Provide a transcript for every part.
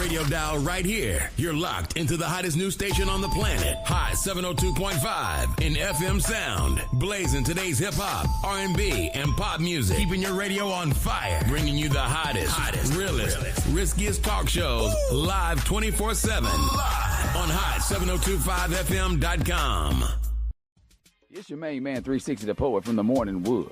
radio dial right here. You're locked into the hottest news station on the planet. Hot 702.5 in FM sound. Blazing today's hip hop, R&B, and pop music. Keeping your radio on fire. Bringing you the hottest, realest, riskiest talk shows live 24/7 on hot7025fm.com. It's your main man 360 the Poet from the Morning Wood.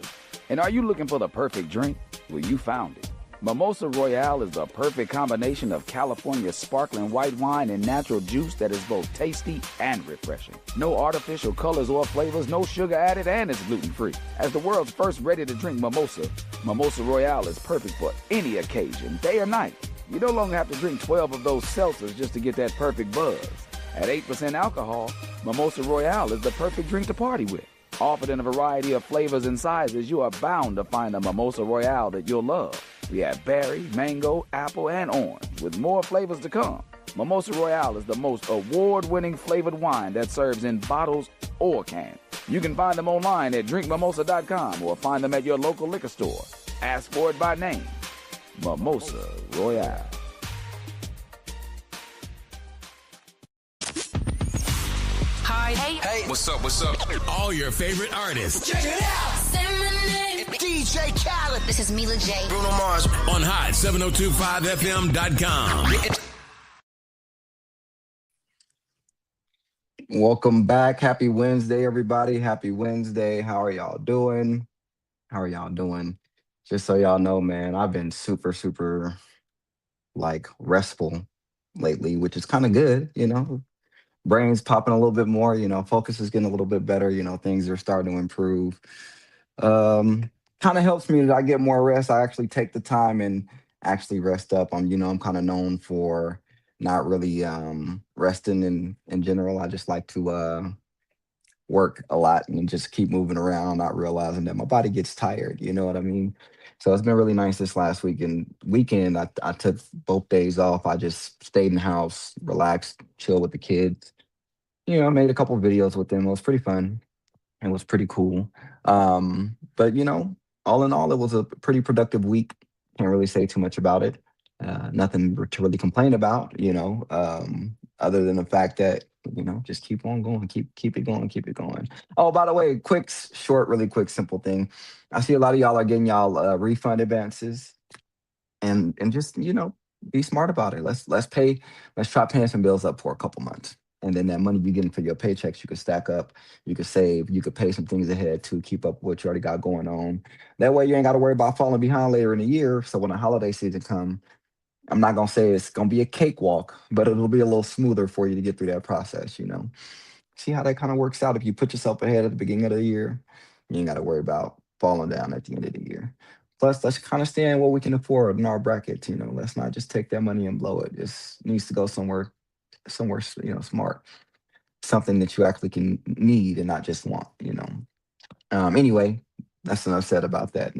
And are you looking for the perfect drink? Well, you found it. Mimosa Royale is the perfect combination of California sparkling white wine and natural juice that is both tasty and refreshing. No artificial colors or flavors, no sugar added, and it's gluten-free. As the world's first ready-to-drink mimosa, Mimosa Royale is perfect for any occasion, day or night. You no longer have to drink 12 of those seltzers just to get that perfect buzz. At 8% alcohol, Mimosa Royale is the perfect drink to party with. Offered in a variety of flavors and sizes, you are bound to find a Mimosa Royale that you'll love. We have berry, mango, apple, and orange, with more flavors to come. Mimosa Royale is the most award-winning flavored wine that serves in bottles or cans. You can find them online at drinkmimosa.com or find them at your local liquor store. Ask for it by name. Mimosa Royale. Hi. Hey. What's up? All your favorite artists. Check it out. Say my name. DJ Khaled. This is Mila J. Bruno Mars. On hot7025fm.com. Welcome back. Happy Wednesday, everybody. Happy Wednesday. How are y'all doing? Just so y'all know, man, I've been super, restful lately, which is kind of good, Brain's popping a little bit more, focus is getting a little bit better, things are starting to improve. Kind of helps me that I get more rest. I actually take the time and actually rest up. I'm kind of known for not really resting in general. I just like to work a lot and just keep moving around, not realizing that my body gets tired, you know what I mean? So it's been really nice this last weekend. I took both days off. I just stayed in the house, relaxed, chill with the kids. I made a couple of videos with them. It was pretty fun. It was pretty cool. But all in all, it was a pretty productive week. Can't really say too much about it. Nothing to really complain about, other than the fact that, just keep on going, keep it going. Oh, by the way, really quick, simple thing. I see a lot of y'all are getting y'all refund advances, and just be smart about it. Let's try paying some bills up for a couple months, and then that money you're getting for your paychecks, you could stack up, you could save, you could pay some things ahead to keep up with what you already got going on. That way you ain't got to worry about falling behind later in the year. So when the holiday season come, I'm not going to say it's going to be a cakewalk, but it'll be a little smoother for you to get through that process, See how that kind of works out. If you put yourself ahead at the beginning of the year, you ain't got to worry about falling down at the end of the year. Plus, let's kind of stay in what we can afford in our bracket, Let's not just take that money and blow it. It needs to go somewhere, smart. Something that you actually can need and not just want, Anyway, that's enough said about that.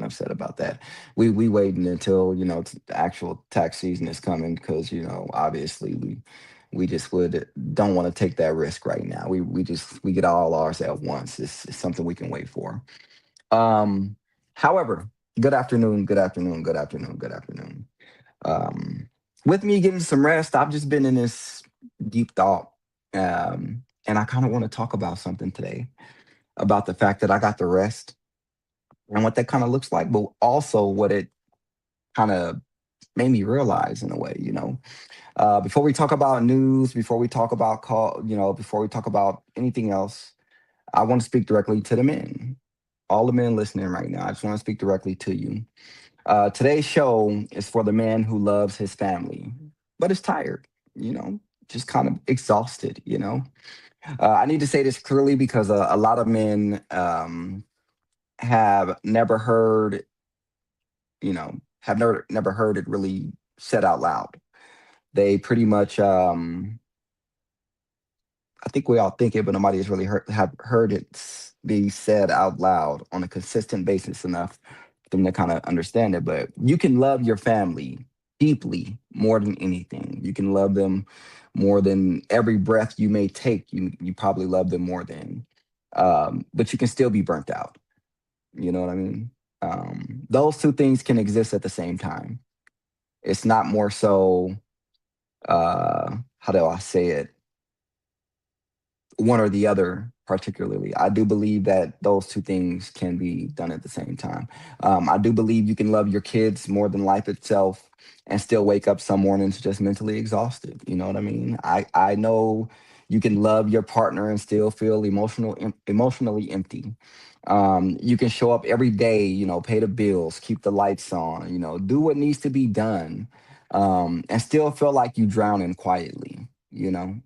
We waiting until, the actual tax season is coming because, obviously we just don't want to take that risk right now. We get all ours at once. It's something we can wait for. However, good afternoon. With me getting some rest, I've just been in this deep thought. And I kind of want to talk about something today, about the fact that I got the rest and what that kind of looks like, but also what it kind of made me realize in a way, Before we talk about news, before we talk about before we talk about anything else, I want to speak directly to the men, all the men listening right now. I just want to speak directly to you. Today's show is for the man who loves his family, but is tired, just kind of exhausted, I need to say this clearly because a lot of men have never heard, never heard it really said out loud. They pretty much, I think we all think it, but nobody has really have heard it be said out loud on a consistent basis enough for them to kind of understand it. But you can love your family deeply more than anything. You can love them more than every breath you may take. You probably love them more than, but you can still be burnt out. You know what I mean? Those two things can exist at the same time. It's not more so how do I say it? One or the other particularly. I do believe that those two things can be done at the same time. I do believe you can love your kids more than life itself and still wake up some mornings just mentally exhausted. You know what I mean? I know you can love your partner and still feel emotionally empty. You can show up every day, pay the bills, keep the lights on, do what needs to be done, and still feel like you drowning quietly.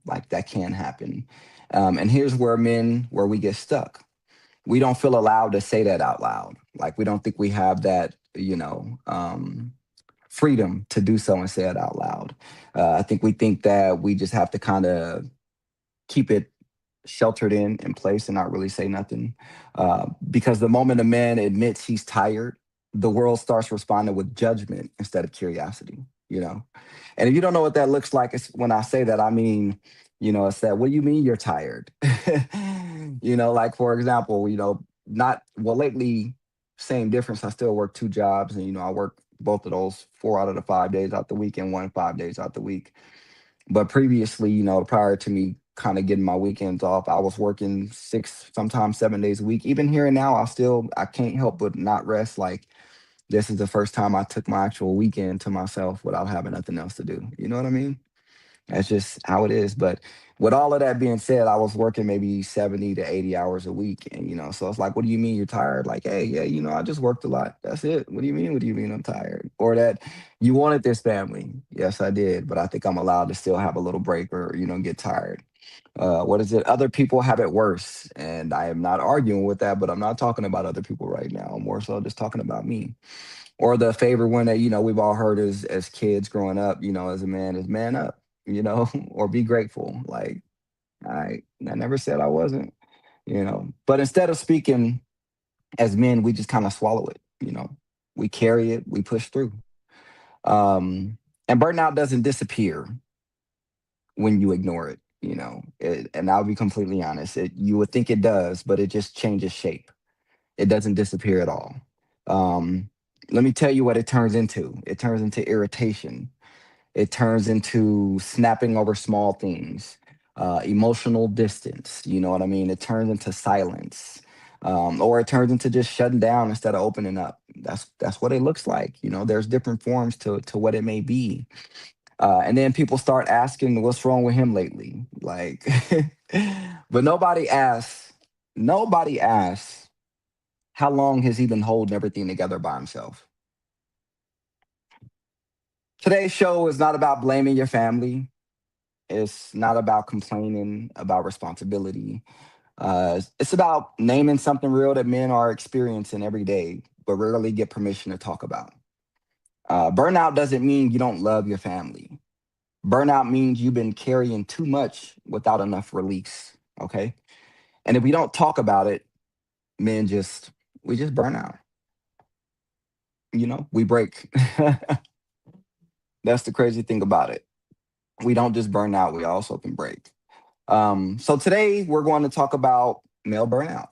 Like that can happen. And here's where we get stuck. We don't feel allowed to say that out loud. Like we don't think we have that, freedom to do so and say it out loud. I think we think that we just have to kind of keep it sheltered in place and not really say nothing. Because the moment a man admits he's tired, the world starts responding with judgment instead of curiosity, you know? And if you don't know what that looks like, it's when I say that, I mean, it's that, what do you mean you're tired? Like for example, not, well, lately, same difference. I still work two jobs and, I work both of those 4 out of the 5 days out the week and 1 5 days out the week. But previously, prior to me kind of getting my weekends off, I was working 6, sometimes 7 days a week. Even here and now, I can't help but not rest. Like this is the first time I took my actual weekend to myself without having nothing else to do. You know what I mean? That's just how it is. But with all of that being said, I was working maybe 70 to 80 hours a week. And, so it's like, what do you mean you're tired? Like, hey, yeah, I just worked a lot. That's it. What do you mean? What do you mean I'm tired? Or that you wanted this family. Yes, I did. But I think I'm allowed to still have a little break or, get tired. What is it? Other people have it worse. And I am not arguing with that, but I'm not talking about other people right now. I'm more so just talking about me. Or the favorite one that, we've all heard as kids growing up, as a man is man up, or be grateful. Like I never said I wasn't, But instead of speaking as men, we just kind of swallow it. We carry it, we push through. Um, and burnout doesn't disappear when you ignore it. And I'll be completely honest, you would think it does, but it just changes shape. It doesn't disappear at all. Um, Let me tell you what it turns into. It turns into irritation. It turns into snapping over small things, emotional distance. You know what I mean? It turns into silence, or it turns into just shutting down instead of opening up. That's what it looks like. There's different forms to what it may be. And then people start asking, "What's wrong with him lately?" Like, but nobody asks, how long has he been holding everything together by himself? Today's show is not about blaming your family. It's not about complaining about responsibility. It's about naming something real that men are experiencing every day, but rarely get permission to talk about. Burnout doesn't mean you don't love your family. Burnout means you've been carrying too much without enough release. Okay. And if we don't talk about it, men we just burn out. We break. That's the crazy thing about it. We don't just burn out, we also can break. So today we're going to talk about male burnout,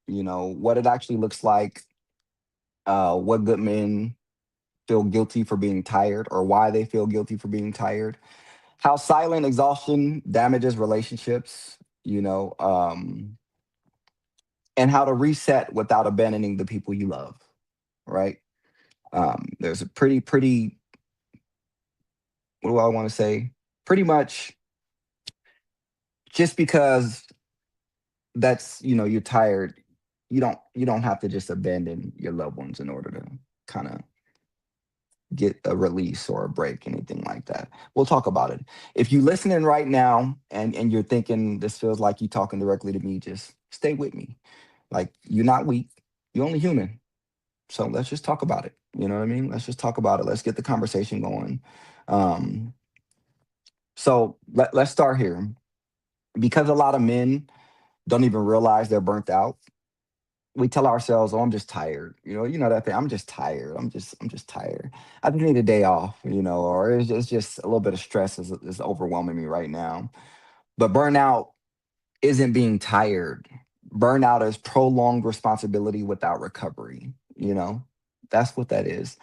what it actually looks like, what good men feel guilty for being tired or why they feel guilty for being tired, how silent exhaustion damages relationships, and how to reset without abandoning the people you love, right? There's a pretty, what do I want to say? Pretty much just because you're tired, you don't have to just abandon your loved ones in order to kind of get a release or a break, anything like that. We'll talk about it. If you listening right now and you're thinking this feels like you talking directly to me, just stay with me. Like, you're not weak, you're only human. So let's just talk about it. You know what I mean? Let's just talk about it. Let's get the conversation going. um let's start here. Because a lot of men don't even realize they're burnt out, we tell ourselves, "Oh, I'm just tired." That thing. I'm just tired. I'm just tired. I just need a day off. Or it's just a little bit of stress is overwhelming me right now. But burnout isn't being tired. Burnout is prolonged responsibility without recovery. That's what that is.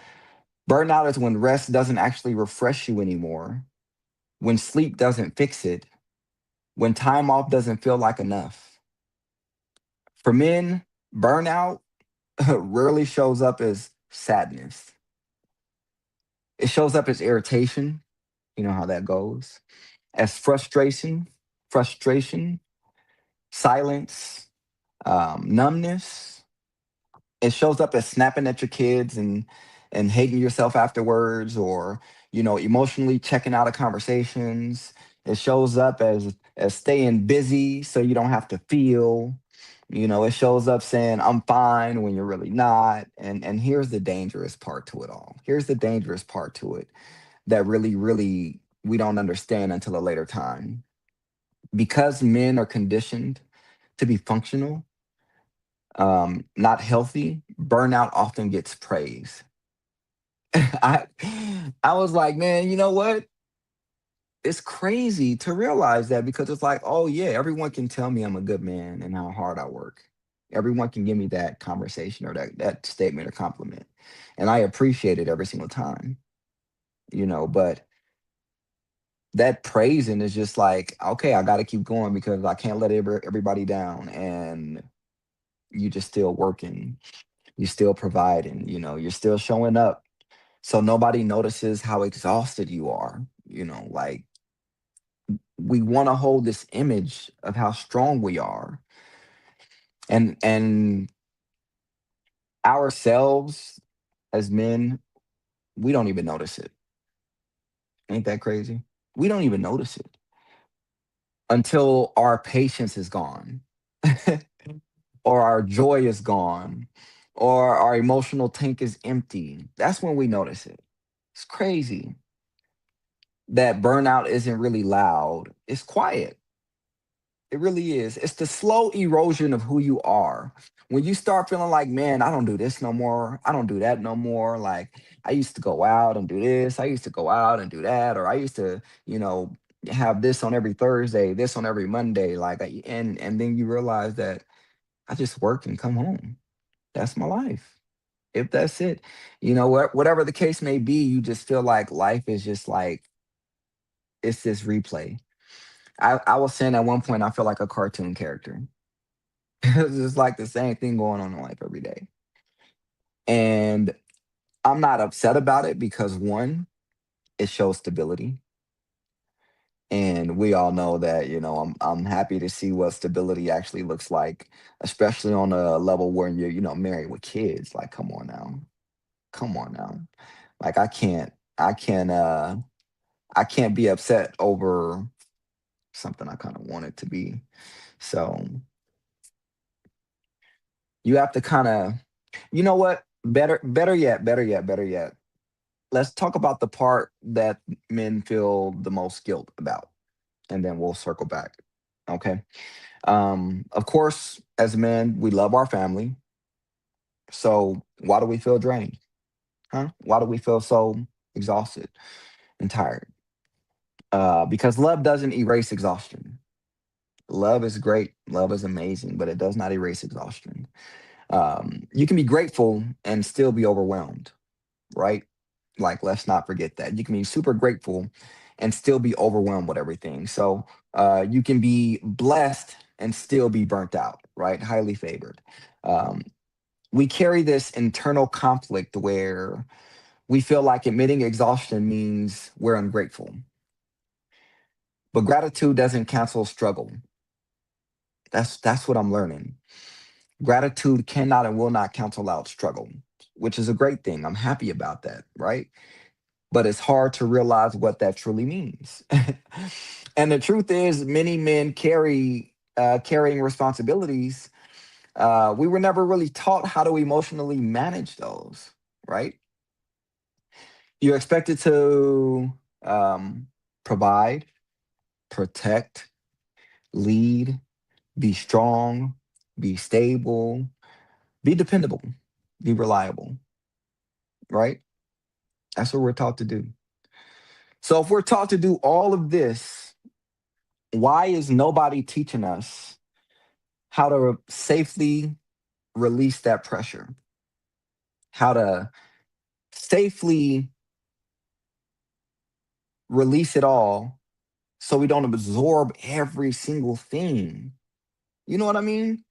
Burnout is when rest doesn't actually refresh you anymore. when sleep doesn't fix it, when time off doesn't feel like enough. For men, burnout rarely shows up as sadness. It shows up as irritation. You know how that goes. As frustration, silence, numbness. It shows up as snapping at your kids and hating yourself afterwards, or emotionally checking out of conversations. It shows up as staying busy so you don't have to feel. It shows up saying I'm fine when you're really not. And here's the dangerous part to it all. Here's the dangerous part to it that really we don't understand until a later time. Because men are conditioned to be functional, not healthy, burnout often gets praise. I I was like, man, you know what? It's crazy to realize that, because it's like, oh yeah, everyone can tell me I'm a good man and how hard I work. Everyone can give me that conversation or that statement or compliment. And I appreciate it every single time, but that praising is just like, okay, I got to keep going because I can't let everybody down. And you just still working, you still providing, you're still showing up. So nobody notices how exhausted you are. Like, we want to hold this image of how strong we are, and ourselves as men, we don't even notice it. Ain't that crazy? We don't even notice it until our patience is gone, or our joy is gone, or our emotional tank is empty. That's when we notice it. It's crazy that burnout isn't really loud. It's quiet. It really is. It's the slow erosion of who you are. When you start feeling like, man, I don't do this no more. I don't do that no more. Like, I used to go out and do this. I used to go out and do that. Or I used to, have this on every Thursday, this on every Monday. Like, and then you realize that I just work and come home. That's my life. If that's it, whatever the case may be, you just feel like life is just like, it's this replay. I was saying at one point, I feel like a cartoon character. It's just like the same thing going on in life every day. And I'm not upset about it because, one, it shows stability. And we all know that, I'm happy to see what stability actually looks like, especially on a level where you're, married with kids. Like, come on now. Come on now. Like, I can't be upset over something I kind of want it to be. So you have to kind of, you know what? Better yet. Let's talk about the part that men feel the most guilt about, and then we'll circle back. Okay. Of course, as men, we love our family. So why do we feel drained? Huh? Why do we feel so exhausted and tired? Because love doesn't erase exhaustion. Love is great. Love is amazing, but it does not erase exhaustion. You can be grateful and still be overwhelmed, right? Like, let's not forget that. You can be super grateful and still be overwhelmed with everything. So you can be blessed and still be burnt out, right? Highly favored. Um, we carry this internal conflict where we feel like admitting exhaustion means we're ungrateful. But gratitude doesn't cancel struggle. That's what I'm learning. Gratitude cannot and will not cancel out struggle, which is a great thing. I'm happy about that, right? But it's hard to realize what that truly means. And the truth is, many men carrying responsibilities. We were never really taught how to emotionally manage those, right? You're expected to provide, protect, lead, be strong, be stable, be dependable, be reliable, right? That's what we're taught to do. So if we're taught to do all of this, why is nobody teaching us how to safely release that pressure? How to safely release it all so we don't absorb every single thing. You know what I mean?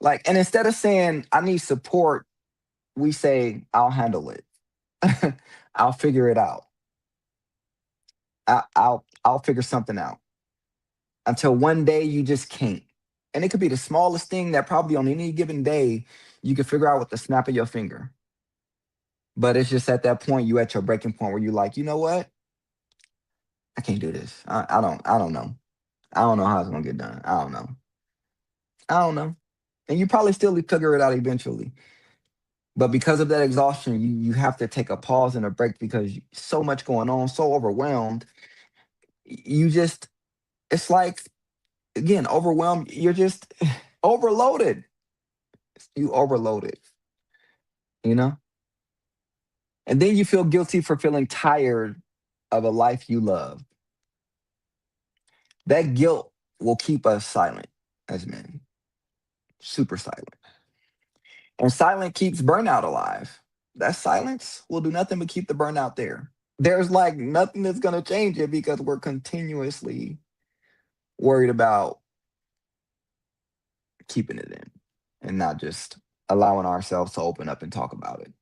Like, and instead of saying, I need support, we say, I'll handle it. I'll figure it out. I'll figure something out until one day you just can't. And it could be the smallest thing that probably on any given day you can figure out with the snap of your finger. But it's just at that point you at your breaking point where you're like, you know what? I can't do this. I don't know. I don't know how it's gonna get done. I don't know. I don't know. And you probably still figure it out eventually. But because of that exhaustion, you have to take a pause and a break because so much going on, so overwhelmed. You just it's like again overwhelmed. You're just overloaded. You overloaded. You know, and then you feel guilty for feeling tired of a life you love. That guilt will keep us silent as men, super silent. And silent keeps burnout alive. That silence will do nothing but keep the burnout there. There's like nothing that's going to change it because we're continuously worried about keeping it in and not just allowing ourselves to open up and talk about it.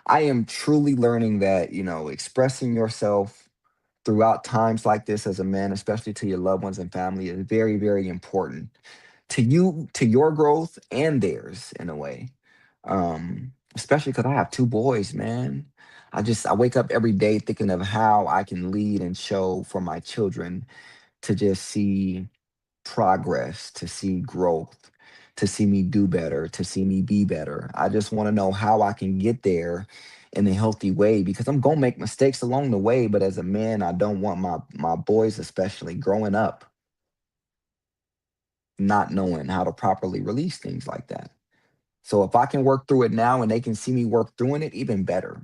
I am truly learning that, expressing yourself throughout times like this as a man, especially to your loved ones and family, is very, very important to you, to your growth and theirs in a way. Especially because I have two boys, man. I wake up every day thinking of how I can lead and show for my children to just see progress, to see growth, to see me do better, to see me be better. I just want to know how I can get there in a healthy way because I'm gonna make mistakes along the way. But as a man, I don't want my boys, especially growing up, not knowing how to properly release things like that. So if I can work through it now and they can see me work through it, even better,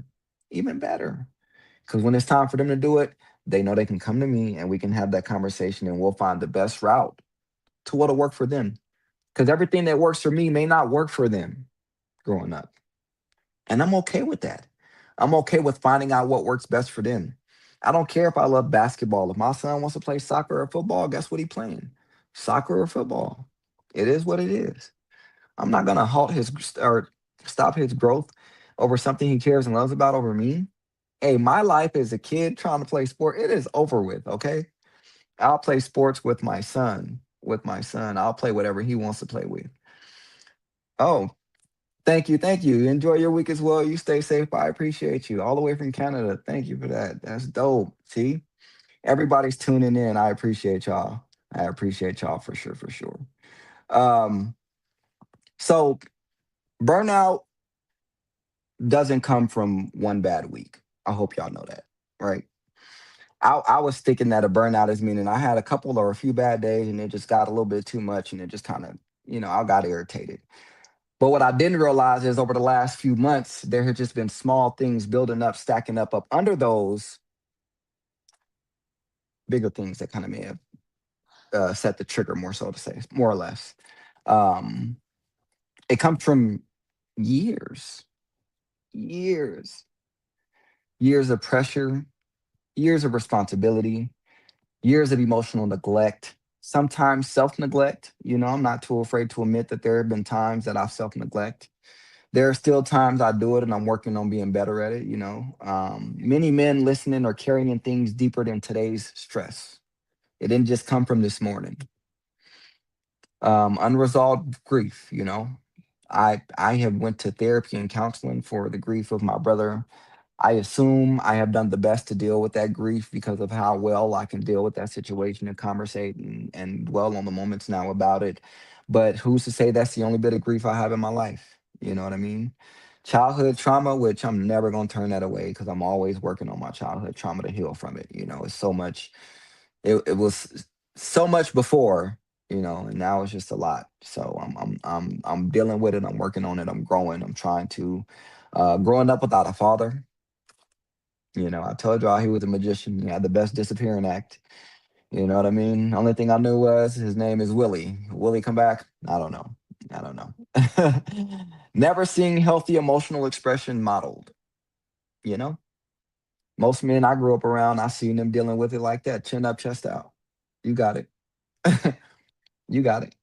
even better. Because when it's time for them to do it, they know they can come to me and we can have that conversation and we'll find the best route to what'll work for them. Because everything that works for me may not work for them growing up. And I'm okay with that. I'm okay with finding out what works best for them. I don't care if I love basketball. If my son wants to play soccer or football, guess what he's playing? Soccer or football. It is what it is. I'm not gonna halt his or stop his growth over something he cares and loves about over me. Hey, my life as a kid trying to play sport, it is over with, okay? I'll play sports with my son. With my son. I'll play whatever he wants to play with. Oh, thank you, thank you. Enjoy your week as well. You stay safe. I appreciate you. All the way from Canada. Thank you for that. That's dope. See? Everybody's tuning in. I appreciate y'all. I appreciate y'all for sure, for sure. Um, so burnout doesn't come from one bad week. I hope y'all know that, right? I was thinking that a burnout is meaning I had a couple or a few bad days and it just got a little bit too much and it just kind of, I got irritated. But what I didn't realize is over the last few months, there have just been small things building up, stacking up under those bigger things that kind of may have set the trigger, more so to say, more or less. Um, it comes from years, years, years of pressure, years of responsibility, years of emotional neglect, sometimes self neglect. I'm not too afraid to admit that there have been times that I've self neglect. There are still times I do it and I'm working on being better at it. Many men listening are carrying things deeper than today's stress. It didn't just come from this morning. Unresolved grief. I have went to therapy and counseling for the grief of my brother. I assume I have done the best to deal with that grief because of how well I can deal with that situation and conversate and dwell on the moments now about it. But who's to say that's the only bit of grief I have in my life? You know what I mean? Childhood trauma, which I'm never going to turn that away because I'm always working on my childhood trauma to heal from it. It's so much, it was so much before, and now it's just a lot. So I'm dealing with it. I'm working on it. I'm growing. I'm trying to, growing up without a father. I told y'all he was a magician. He had the best disappearing act. You know what I mean? Only thing I knew was his name is Willie. Will he come back? I don't know. I don't know. Never seeing healthy emotional expression modeled. You know, most men I grew up around, I seen them dealing with it like that, chin up, chest out. You got it. You got it.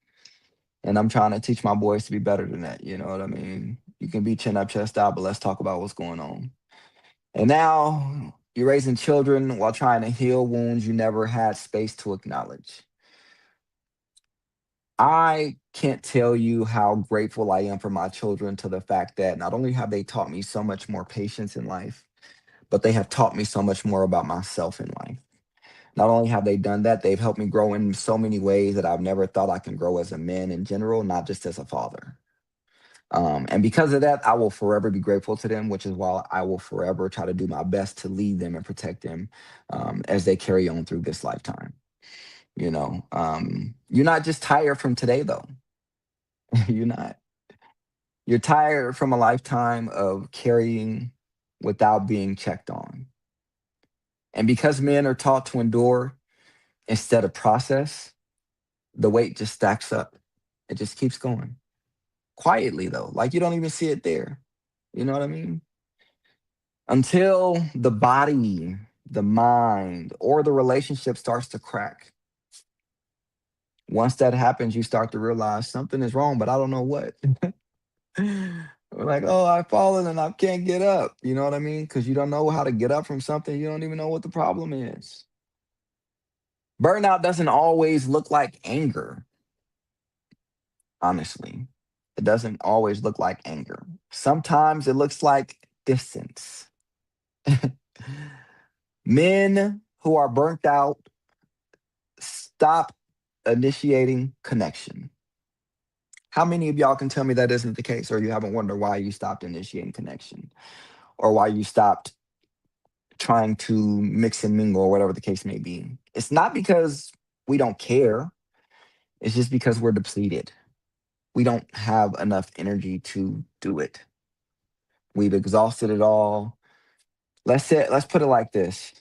And I'm trying to teach my boys to be better than that. You know what I mean? You can be chin up, chest out, but let's talk about what's going on. And now you're raising children while trying to heal wounds you never had space to acknowledge. I can't tell you how grateful I am for my children to the fact that not only have they taught me so much more patience in life, but they have taught me so much more about myself in life. Not only have they done that, they've helped me grow in so many ways that I've never thought I can grow as a man in general, not just as a father. And because of that, I will forever be grateful to them, which is why I will forever try to do my best to lead them and protect them as they carry on through this lifetime. You're not just tired from today, though. You're not. You're tired from a lifetime of carrying without being checked on. And because men are taught to endure instead of process, the weight just stacks up. It just keeps going quietly, though. Like you don't even see it there. You know what I mean? Until the body, the mind, or the relationship starts to crack. Once that happens, you start to realize something is wrong, but I don't know what. We're like, oh, I've fallen and I can't get up. You know what I mean? Because you don't know how to get up from something. You don't even know what the problem is. Burnout doesn't always look like anger, honestly. It doesn't always look like anger. Sometimes it looks like distance. Men who are burnt out stop initiating connection. How many of y'all can tell me that isn't the case, or you haven't wondered why you stopped initiating connection, or why you stopped trying to mix and mingle, or whatever the case may be? It's not because we don't care, it's just because we're depleted. We don't have enough energy to do it. We've exhausted it all. Let's put it like this.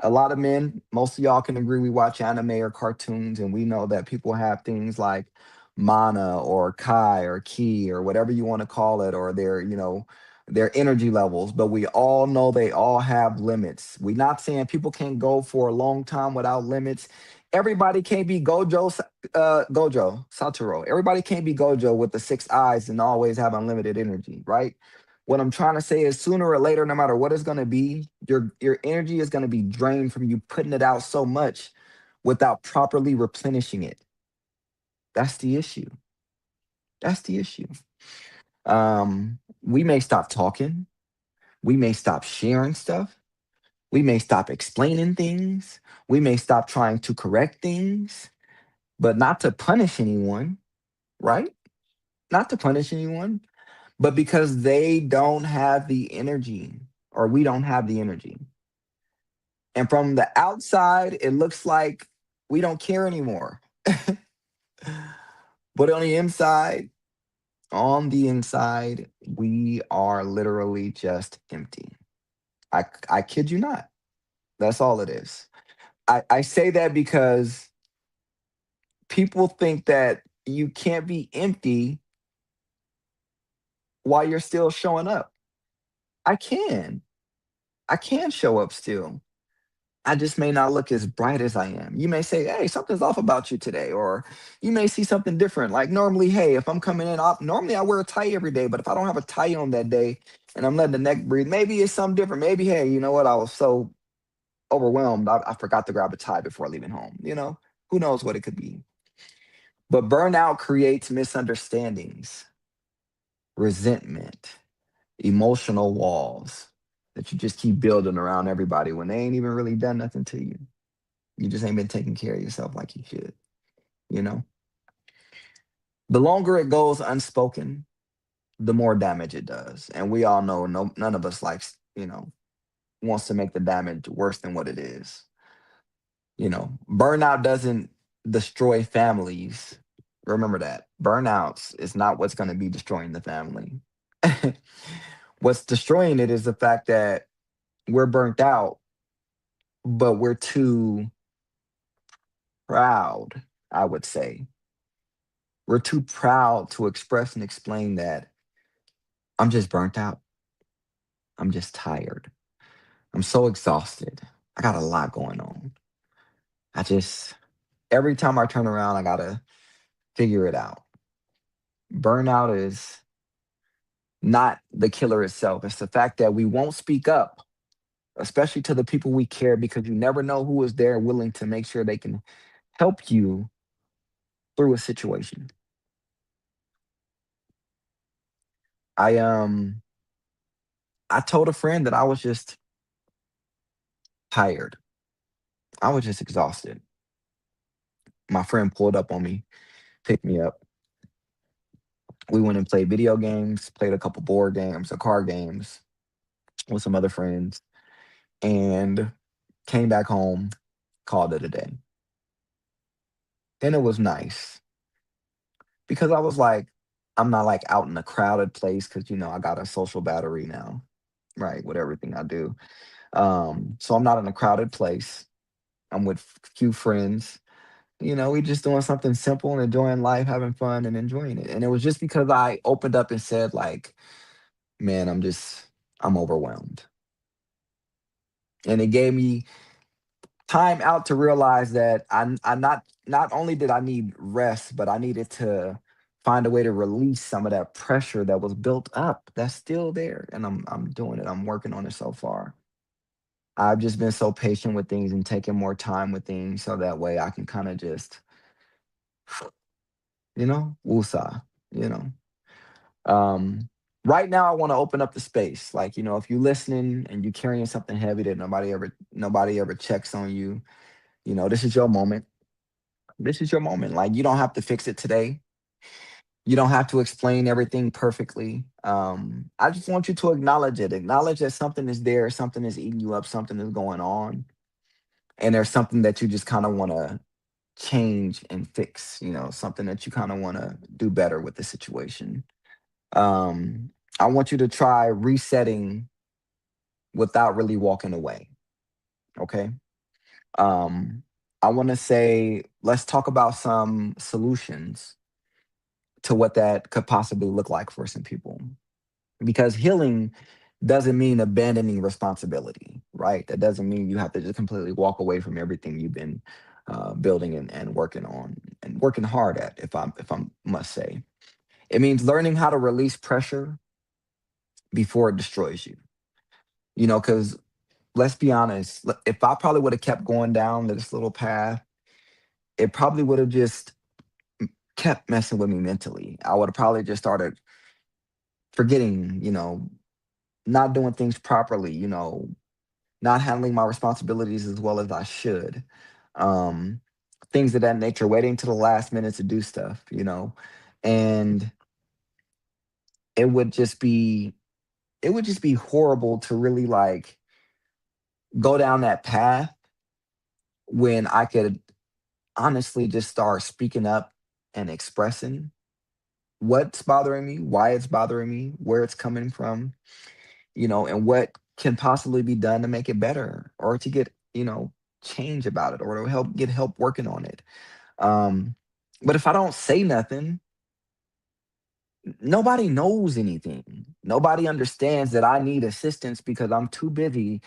A lot of men, most of y'all can agree, we watch anime or cartoons, and we know that people have things like mana or kai or ki or whatever you want to call it, or their energy levels. But we all know they all have limits. We're not saying people can't go for a long time without limits. Everybody can't be Gojo Satoru. Everybody can't be Gojo with the six eyes and always have unlimited energy, right? What I'm trying to say is sooner or later, no matter what it's going to be, your energy is going to be drained from you putting it out so much without properly replenishing it. That's the issue. That's the issue. We may stop talking. We may stop sharing stuff. We may stop explaining things. We may stop trying to correct things, but not to punish anyone, right? Not to punish anyone, but because they don't have the energy, or we don't have the energy. And from the outside, it looks like we don't care anymore. But on the inside, we are literally just empty. I kid you not. That's all it is. I say that because people think that you can't be empty while you're still showing up. I can. I can show up still. I just may not look as bright as I am. You may say, hey, something's off about you today. Or you may see something different. Like normally, hey, if I'm coming in, normally I wear a tie every day. But if I don't have a tie on that day and I'm letting the neck breathe, maybe it's something different. Maybe, hey, you know what? I was so overwhelmed. I forgot to grab a tie before leaving home. Who knows what it could be. But burnout creates misunderstandings, resentment, emotional walls that you just keep building around everybody when they ain't even really done nothing to you. You just ain't been taking care of yourself like you should, you know? The longer it goes unspoken, the more damage it does. And we all know none of us likes, wants to make the damage worse than what it is. Burnout doesn't destroy families. Remember that. Burnouts is not what's going to be destroying the family. What's destroying it is the fact that we're burnt out, but we're too proud, I would say. We're too proud to express and explain that I'm just burnt out. I'm just tired. I'm so exhausted. I got a lot going on. I just, Every time I turn around, I gotta figure it out. Burnout is not the killer itself. It's the fact that we won't speak up, especially to the people we care, because you never know who is there willing to make sure they can help you through a situation. I I told a friend that I was just tired. I was just exhausted. My friend pulled up on me, picked me up. We went and played video games, played a couple board games or card games with some other friends, and came back home, called it a day. And it was nice because I was like, I'm not like out in a crowded place because I got a social battery now, right? With everything I do. So I'm not in a crowded place. I'm with few friends. We just doing something simple and enjoying life, having fun and enjoying it. And it was just because I opened up and said, like, man, I'm overwhelmed. And it gave me time out to realize that I not only did I need rest, but I needed to find a way to release some of that pressure that was built up that's still there. And I'm doing it. I'm working on it so far. I've just been so patient with things and taking more time with things so that way I can kind of just, woosah, you know. Um, right now I want to open up the space. Like, if you're listening and you're carrying something heavy that nobody ever checks on you, this is your moment. This is your moment. Like, you don't have to fix it today. You don't have to explain everything perfectly. I just want you to acknowledge it. Acknowledge that something is there, something is eating you up, something is going on, and there's something that you just kind of want to change and fix. Something that you kind of want to do better with the situation. I want you to try resetting without really walking away. Okay. Um, I want to say, let's talk about some solutions to what that could possibly look like for some people. Because healing doesn't mean abandoning responsibility, right? That doesn't mean you have to just completely walk away from everything you've been building and working on and working hard at, if I must say. It means learning how to release pressure before it destroys you. Because let's be honest, if I probably would have kept going down this little path, it probably would have just kept messing with me mentally. I would have probably just started forgetting, not doing things properly, not handling my responsibilities as well as I should. Um, Things of that nature, waiting to the last minute to do stuff, and it would just be horrible to really like go down that path when I could honestly just start speaking up and expressing what's bothering me, why it's bothering me, where it's coming from, and what can possibly be done to make it better or to get, change about it or to help working on it. Um, but if I don't say nothing, nobody knows anything. Nobody understands that I need assistance because I'm too busy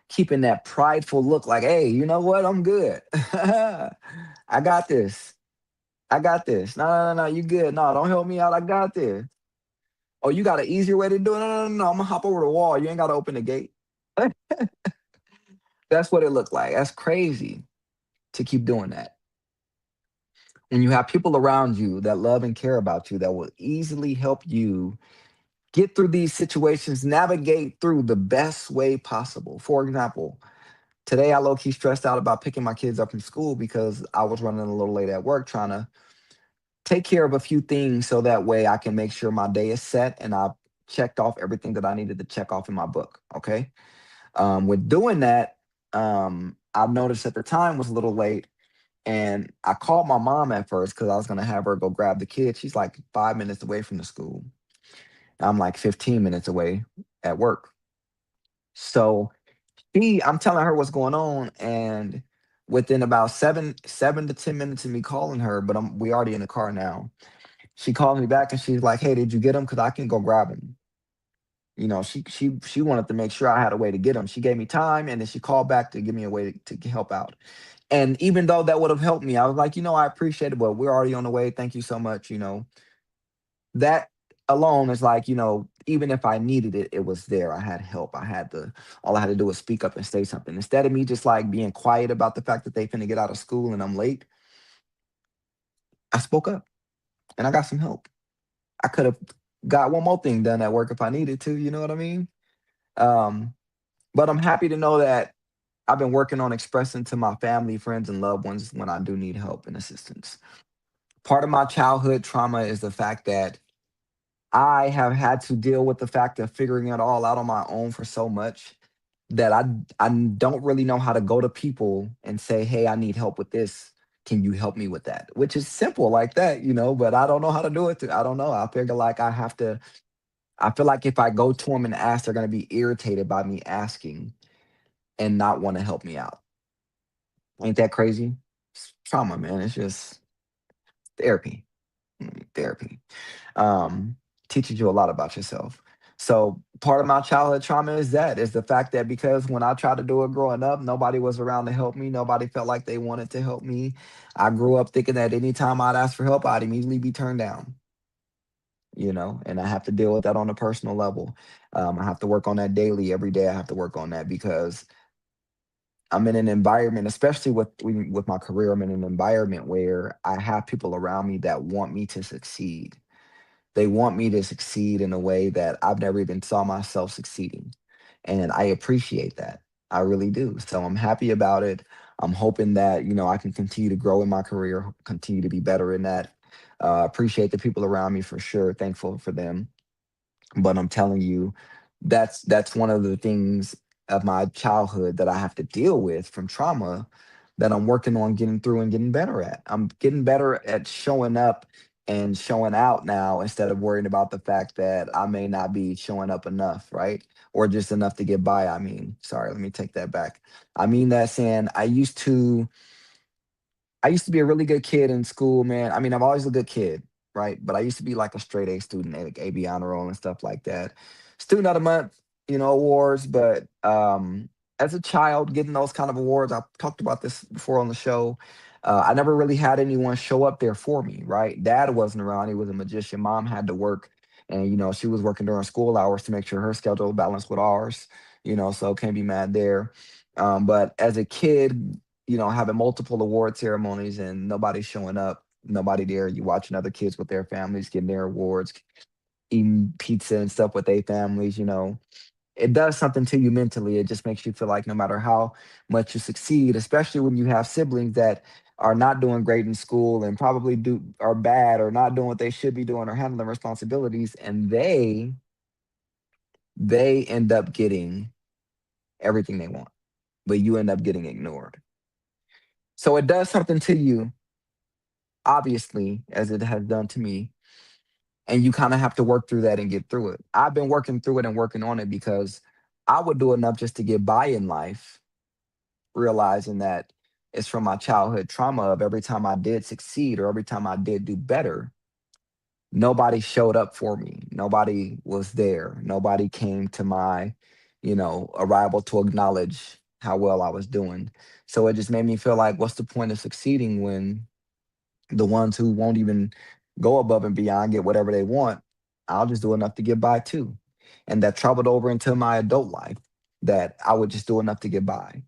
keeping that prideful look like, hey, you know what? I'm good. I got this. I got this. No, no, no, no, you good. No, don't help me out. I got this. Oh, you got an easier way to do it? No, no, no, no. I'm gonna hop over the wall. You ain't gotta open the gate. That's what it looked like. That's crazy to keep doing that. When you have people around you that love and care about you that will easily help you get through these situations, navigate through the best way possible. For example, today I low key stressed out about picking my kids up from school because I was running a little late at work trying to take care of a few things so that way I can make sure my day is set and I've checked off everything that I needed to check off in my book. Okay. With doing that, I noticed that the time was a little late and I called my mom at first because I was going to have her go grab the kid. She's like 5 minutes away from the school. I'm like 15 minutes away at work. So I'm telling her what's going on. And within about 7 to 10 minutes of me calling her, but we already in the car now. She called me back and she's like, "Hey, did you get him? Cause I can go grab him." She wanted to make sure I had a way to get him. She gave me time and then she called back to give me a way to help out. And even though that would have helped me, I was like, I appreciate it, but we're already on the way. Thank you so much. That alone is like, even if I needed it, it was there. I had help. All I had to do was speak up and say something. Instead of me just like being quiet about the fact that they finna get out of school and I'm late, I spoke up and I got some help. I could have got one more thing done at work if I needed to, you know what I mean? Um, but I'm happy to know that I've been working on expressing to my family, friends, and loved ones when I do need help and assistance. Part of my childhood trauma is the fact that I have had to deal with the fact of figuring it all out on my own for so much that I don't really know how to go to people and say, "Hey, I need help with this. Can you help me with that?" Which is simple like that, but I don't know how to do it. I don't know. I figure like I have to. I feel like if I go to them and ask, they're gonna be irritated by me asking and not want to help me out. Ain't that crazy? It's trauma, man. It's just therapy. Therapy. um, Teaches you a lot about yourself. So part of my childhood trauma is the fact that because when I tried to do it growing up, nobody was around to help me. Nobody felt like they wanted to help me. I grew up thinking that anytime I'd ask for help, I'd immediately be turned down. And I have to deal with that on a personal level. I have to work on that daily, every day. I have to work on that because I'm in an environment, especially with my career. I'm in an environment where I have people around me that want me to succeed. They want me to succeed in a way that I've never even saw myself succeeding. And I appreciate that. I really do. So I'm happy about it. I'm hoping that, I can continue to grow in my career, continue to be better in that. Appreciate the people around me for sure. Thankful for them. But I'm telling you, that's one of the things of my childhood that I have to deal with from trauma that I'm working on getting through and getting better at. I'm getting better at showing up and showing out now instead of worrying about the fact that I may not be showing up enough, right? Or just enough to get by. I mean, sorry, let me take that back. I mean that saying I used to be a really good kid in school, man. I mean, I'm always a good kid, right? But I used to be like a straight A student, like AB honor roll and stuff like that. Student of the month, awards. But as a child, getting those kind of awards, I've talked about this before on the show. I never really had anyone show up there for me, right? Dad wasn't around; he was a magician. Mom had to work, and she was working during school hours to make sure her schedule balanced with ours. So can't be mad there. But as a kid, having multiple award ceremonies and nobody showing up, nobody there. You watching other kids with their families getting their awards, eating pizza and stuff with their families. It does something to you mentally. It just makes you feel like no matter how much you succeed, especially when you have siblings that are not doing great in school and probably do are bad or not doing what they should be doing or handling responsibilities, and they end up getting everything they want, but you end up getting ignored. So it does something to you, obviously, as it has done to me. And you kind of have to work through that and get through it. I've been working through it and working on it because I would do enough just to get by in life, realizing that it's from my childhood trauma of every time I did succeed or every time I did do better, nobody showed up for me. Nobody was there. Nobody came to my, arrival to acknowledge how well I was doing. So it just made me feel like, what's the point of succeeding when the ones who won't even go above and beyond get whatever they want, I'll just do enough to get by too. And that traveled over into my adult life that I would just do enough to get by.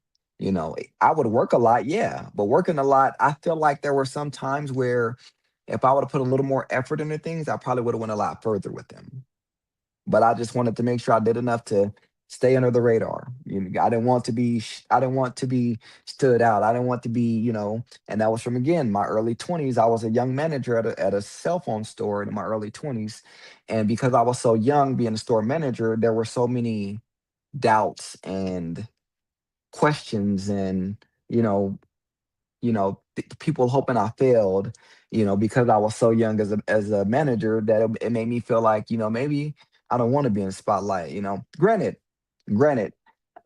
I would work a lot, yeah, but working a lot, I feel like there were some times where if I would have put a little more effort into things, I probably would have went a lot further with them. But I just wanted to make sure I did enough to stay under the radar. I didn't want to be stood out. I didn't want to be, and that was from again my early 20s. I was a young manager at a cell phone store in my early 20s. And because I was so young being a store manager, there were so many doubts and questions and, you know, people hoping I failed, because I was so young as a manager that it made me feel like, maybe I don't want to be in the spotlight. Granted,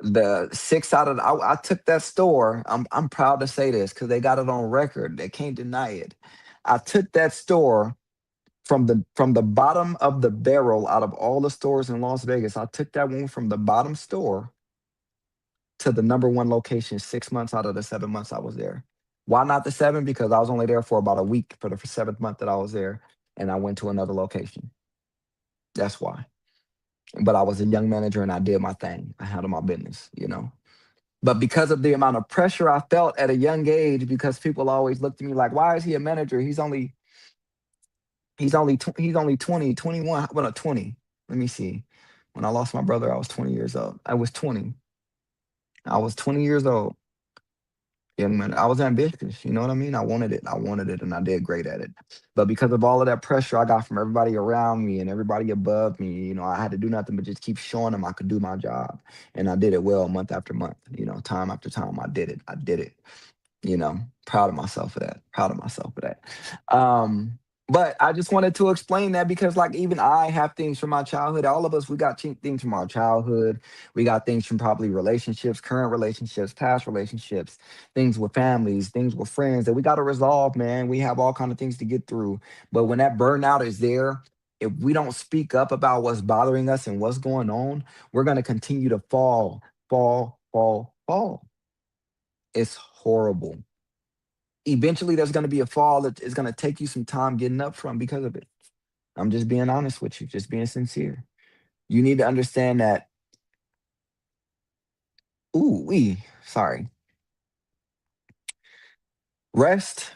the six out of I took that store. I'm proud to say this because they got it on record. They can't deny it. I took that store from the bottom of the barrel out of all the stores in Las Vegas. I took that one from the bottom store to the number one location 6 months out of the 7 months I was there. Why not the seven? Because I was only there for about a week for the seventh month that I was there, and I went to another location. That's why. But I was a young manager and I did my thing. I handled my business. But because of the amount of pressure I felt at a young age, because people always looked at me like, why is he a manager? He's only 20, 21. Well, no, 20. Let me see. When I lost my brother, I was 20 years old. I was 20. I was 20 years old. Young man, I was ambitious. You know what I mean? I wanted it. I wanted it, and I did great at it. But because of all of that pressure I got from everybody around me and everybody above me, I had to do nothing but just keep showing them I could do my job, and I did it well month after month. Time after time, I did it. I did it. Proud of myself for that. Proud of myself for that. Um, but I just wanted to explain that because, like, even I have things from my childhood. All of us, we got things from our childhood. We got things from probably relationships, current relationships, past relationships, things with families, things with friends that we got to resolve, man. We have all kind of things to get through. But when that burnout is there, if we don't speak up about what's bothering us and what's going on, we're going to continue to fall, fall, fall, fall. It's horrible. Eventually there's going to be a fall that is going to take you some time getting up from because of it. I'm just being honest with you, just being sincere. You need to understand that, sorry, rest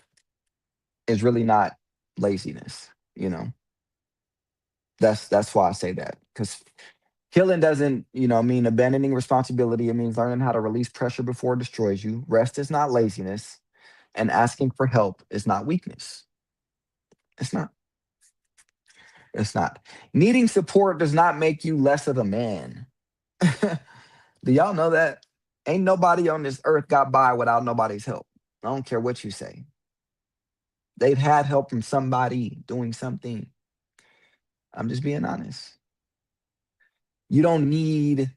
is really not laziness. You know, that's why I say that, because healing doesn't, mean abandoning responsibility. It means learning how to release pressure before it destroys you. Rest is not laziness, and asking for help is not weakness. It's not. It's not. Needing support does not make you less of a man. Do y'all know that? Ain't nobody on this earth got by without nobody's help. I don't care what you say. They've had help from somebody doing something. I'm just being honest. You don't need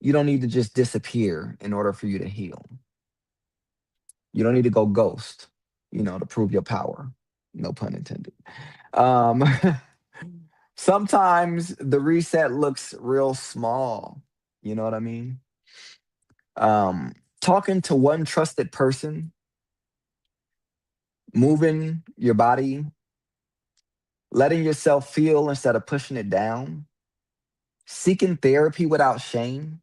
you don't need to just disappear in order for you to heal. You don't need to go ghost, to prove your power. No pun intended. Um Sometimes the reset looks real small. You know what I mean? Talking to one trusted person, moving your body, letting yourself feel instead of pushing it down, seeking therapy without shame.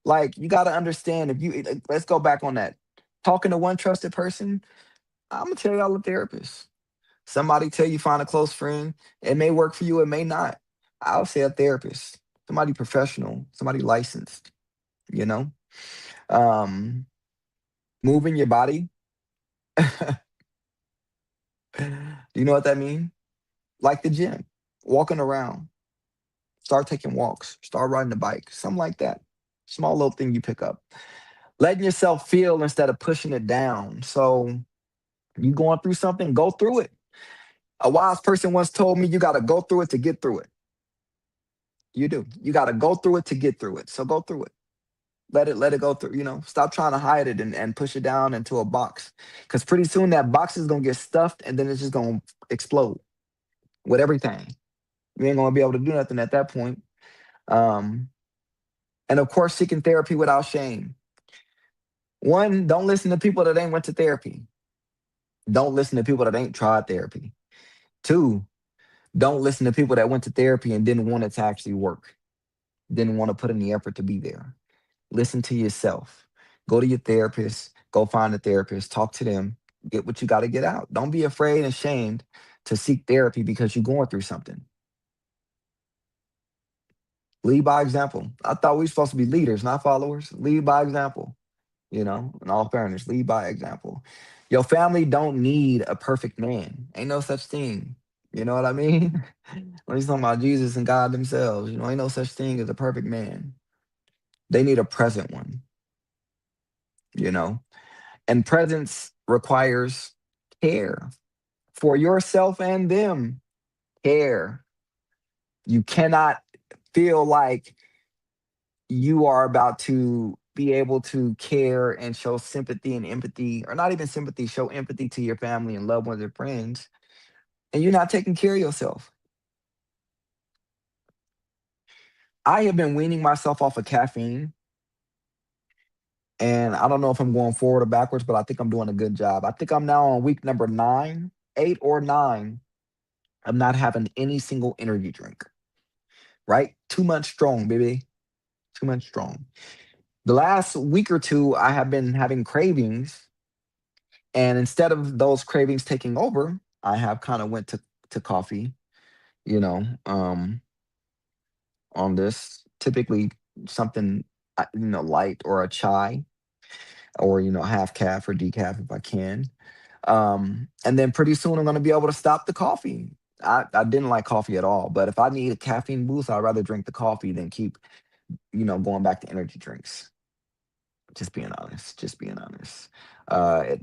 Like, you got to understand, if you let's go back on that. Talking to one trusted person, I'm gonna tell y'all a therapist. Somebody tell you find a close friend. It may work for you, it may not. I'll say a therapist, somebody professional, somebody licensed. You know, um, moving your body. Do you know what that means? Like the gym, walking around, start taking walks, start riding a bike, something like that. Small little thing you pick up. Letting yourself feel instead of pushing it down. So you going through something, go through it. A wise person once told me you got to go through it to get through it. You do. You got to go through it to get through it. So go through it. Let it go through. Stop trying to hide it and push it down into a box. Because pretty soon that box is gonna get stuffed and then it's just gonna explode with everything. You ain't gonna be able to do nothing at that point. Um, and of course, seeking therapy without shame. One, don't listen to people that ain't went to therapy. Don't listen to people that ain't tried therapy. Two, don't listen to people that went to therapy and didn't want it to actually work, didn't want to put in the effort to be there. Listen to yourself. Go to your therapist, go find a therapist, talk to them, get what you got to get out. Don't be afraid and ashamed to seek therapy because you're going through something. Lead by example. I thought we were supposed to be leaders, not followers. Lead by example. In all fairness, lead by example. Your family don't need a perfect man. Ain't no such thing. You know what I mean? When he's talking about Jesus and God themselves, ain't no such thing as a perfect man. They need a present one, you know? And presence requires care for yourself and them. Care. You cannot feel like you are about to be able to care and show sympathy and empathy, or not even sympathy, show empathy to your family and loved ones and friends, and you're not taking care of yourself. I have been weaning myself off of caffeine And I don't know if I'm going forward or backwards, but I think I'm doing a good job. I think I'm now on week number 9, 8 or 9. I'm not having any single energy drink, right? 2 months strong, baby. 2 months strong. The last week or two, I have been having cravings, and instead of those cravings taking over, I have kind of went to coffee, you know, on this. Typically something light or a chai or half calf or decaf if I can. And then pretty soon I'm going to be able to stop the coffee. I didn't like coffee at all, but if I need a caffeine boost, I'd rather drink the coffee than keep going back to energy drinks. Just being honest, just being honest.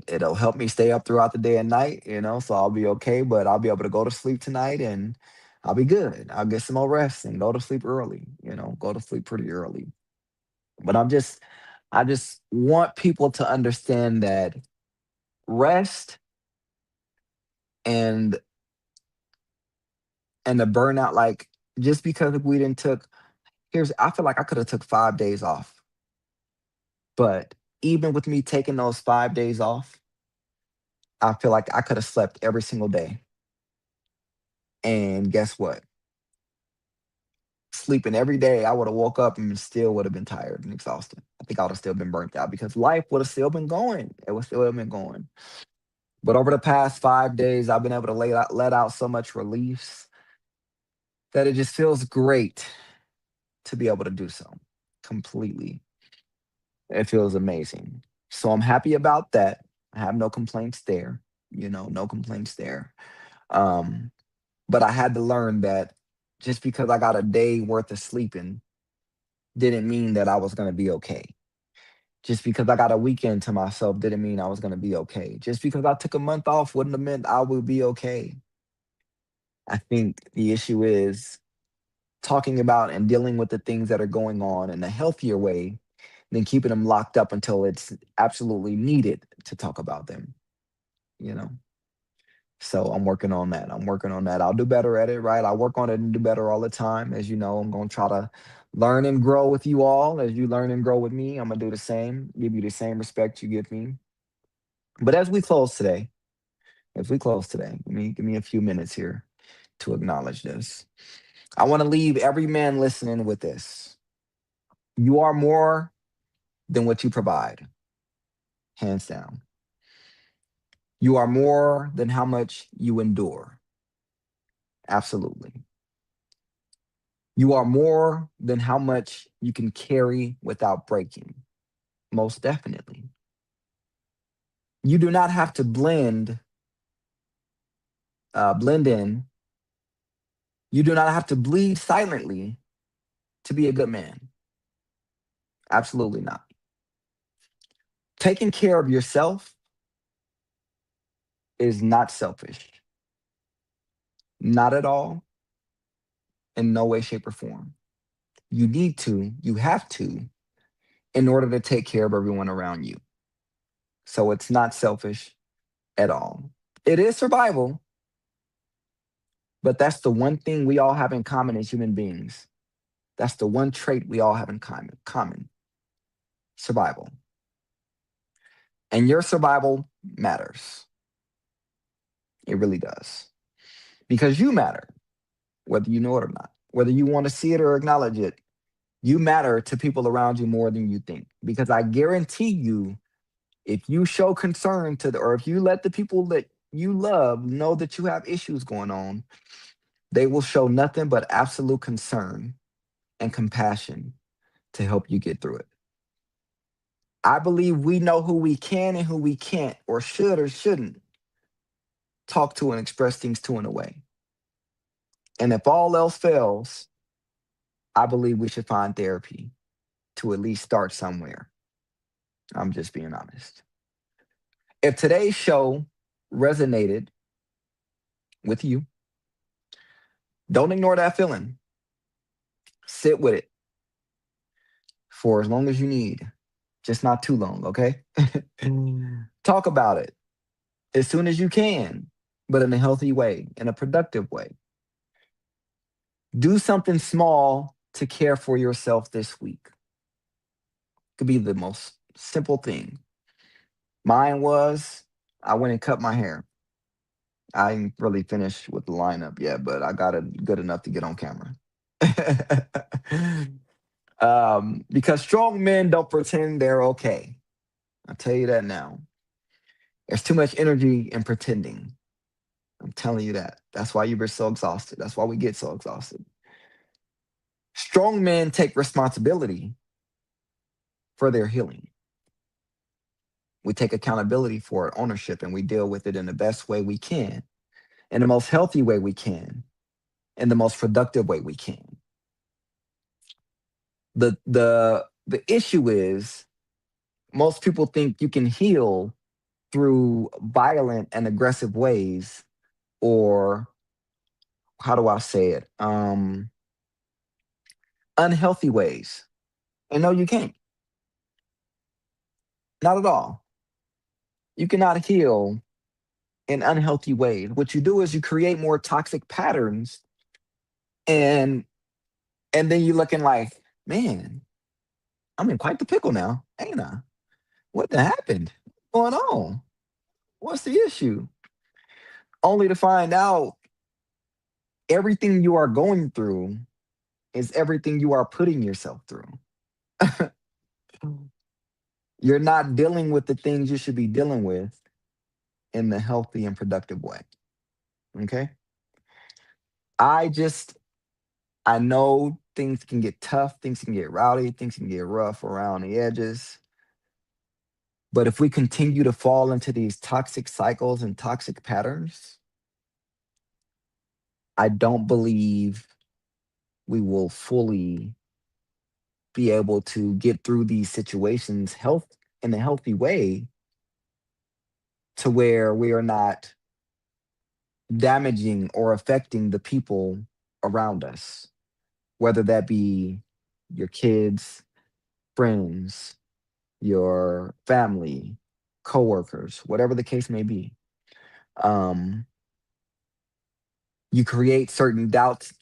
It'll help me stay up throughout the day and night, so I'll be okay, but I'll be able to go to sleep tonight and I'll be good. I'll get some more rest and go to sleep early, go to sleep pretty early. But I just want people to understand that rest and the burnout, like, just because if we didn't took here's I feel like I could have took 5 days off, but even with me taking those 5 days off, I feel like I could have slept every single day. And guess what? Sleeping every day, I would have woke up and still would have been tired and exhausted. I think I would have still been burnt out because life would have still been going. It would still have been going. But over the past 5 days, I've been able to let out so much relief that it just feels great to be able to do so completely. It feels amazing. So I'm happy about that. I have no complaints there, no complaints there. Um, but I had to learn that just because I got a day worth of sleeping didn't mean that I was going to be okay. Just because I got a weekend to myself didn't mean I was going to be okay. Just because I took a month off wouldn't have meant I would be okay. I think the issue is talking about and dealing with the things that are going on in a healthier way than keeping them locked up until it's absolutely needed to talk about them, you know? So I'm working on that. I'm working on that. I'll do better at it, right? I work on it and do better all the time. As you know, I'm going to try to learn and grow with you all. As you learn and grow with me, I'm going to do the same, give you the same respect you give me. But as we close today, give me a few minutes here to acknowledge this. I want to leave every man listening with this. You are more than what you provide, hands down. You are more than how much you endure. Absolutely. You are more than how much you can carry without breaking. Most definitely. You do not have to blend in. You do not have to bleed silently to be a good man. Absolutely not. Taking care of yourself is not selfish. Not at all, in no way, shape, or form. You have to, in order to take care of everyone around you. So it's not selfish at all. It is survival, but that's the one thing we all have in common as human beings. That's the one trait we all have in common. Survival. And your survival matters. It really does. Because you matter, whether you know it or not. Whether you want to see it or acknowledge it, you matter to people around you more than you think. Because I guarantee you, if you show concern or if you let the people that you love know that you have issues going on, they will show nothing but absolute concern and compassion to help you get through it. I believe we know who we can and who we can't, or should or shouldn't talk to and express things to in a way. And if all else fails, I believe we should find therapy to at least start somewhere. I'm just being honest. If today's show resonated with you, don't ignore that feeling. Sit with it for as long as you need, just not too long, okay? Talk about it as soon as you can, but in a healthy way, in a productive way. Do something small to care for yourself this week. Could be the most Simple thing. Mine was I went and cut my hair. I ain't really finished with the lineup yet, but I got it good enough to get on camera. Because strong men don't pretend they're okay. I'll tell you that now. There's too much energy in pretending. I'm telling you that. That's why you're so exhausted. That's why we get so exhausted. Strong men take responsibility for their healing. We take accountability for it, ownership, and we deal with it in the best way we can, in the most healthy way we can, in the most productive way we can. The issue is most people think you can heal through violent and aggressive ways, or how do I say it? Unhealthy ways. And no, you can't. Not at all. You cannot heal in unhealthy ways. What you do is you create more toxic patterns, and then you're looking like, man, I'm in quite the pickle now, ain't I? What happened? What's going on? What's the issue? Only to find out everything you are going through is everything you are putting yourself through. You're not dealing with the things you should be dealing with in the healthy and productive way. Okay? I know things can get tough, things can get rowdy, things can get rough around the edges. But if we continue to fall into these toxic cycles and toxic patterns, I don't believe we will fully be able to get through these situations in a healthy way, to where we are not damaging or affecting the people around us, whether that be your kids, friends, your family, coworkers, whatever the case may be. You create certain doubts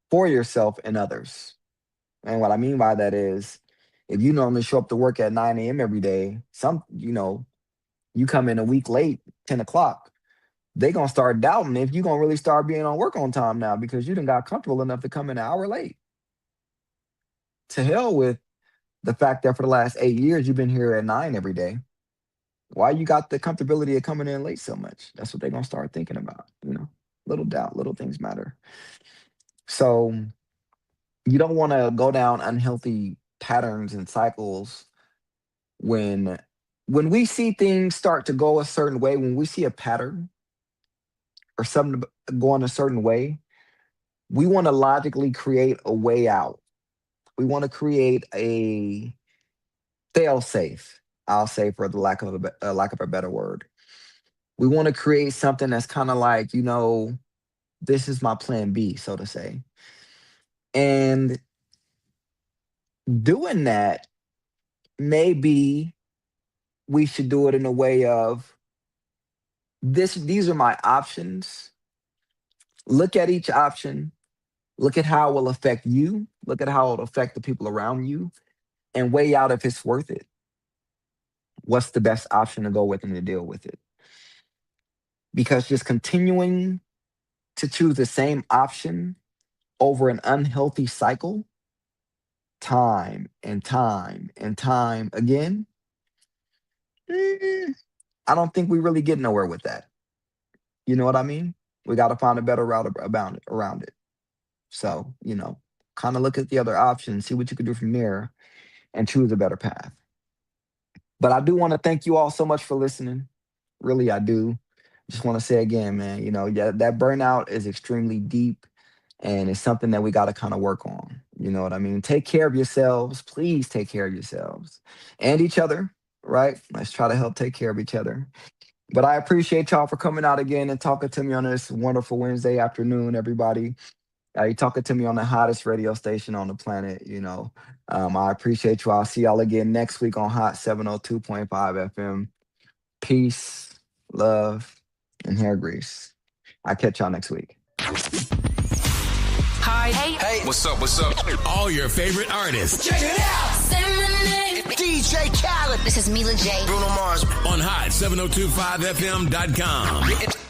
for yourself and others. And what I mean by that is, if you normally show up to work at 9 a.m. every day, you come in a week late, 10 o'clock, they gonna start doubting if you gonna really start being on work on time now, because you done got comfortable enough to come in an hour late. To hell with the fact that for the last 8 years you've been here at 9 every day. Why you got the comfortability of coming in late so much? That's what they're gonna start thinking about. Little doubt, little things matter. So you don't want to go down unhealthy patterns and cycles when we see things start to go a certain way. When we see a pattern or something going a certain way, we want to logically create a way out. We want to create a fail safe, I'll say, for the lack of a better word. We want to create something that's kind of like, this is my plan B, so to say. And doing that, maybe we should do it in a way of these are my options. Look at each option. Look at how it will affect you. Look at how it'll affect the people around you, and weigh out if it's worth it. What's the best option to go with and to deal with it? Because just continuing to choose the same option over an unhealthy cycle, time and time and time again, I don't think we really get nowhere with that. You know what I mean? We got to find a better route around it. So, kind of look at the other options, see what you can do from there, and choose a better path. But I do want to thank you all so much for listening. Really, I do. Just want to say again, man, that burnout is extremely deep, and it's something that we got to kind of work on. You know what I mean? Take care of yourselves. Please take care of yourselves and each other, right? Let's try to help take care of each other. But I appreciate y'all for coming out again and talking to me on this wonderful Wednesday afternoon, everybody. You're talking to me on the hottest radio station on the planet, I appreciate you. I'll see y'all again next week on Hot 702.5 FM. Peace, love, and hair grease. I'll catch y'all next week. Hi. Hey. What's up? All your favorite artists. Check it out. Say my name. DJ This is Mila J. Bruno Mars. On hot 7025fm.com.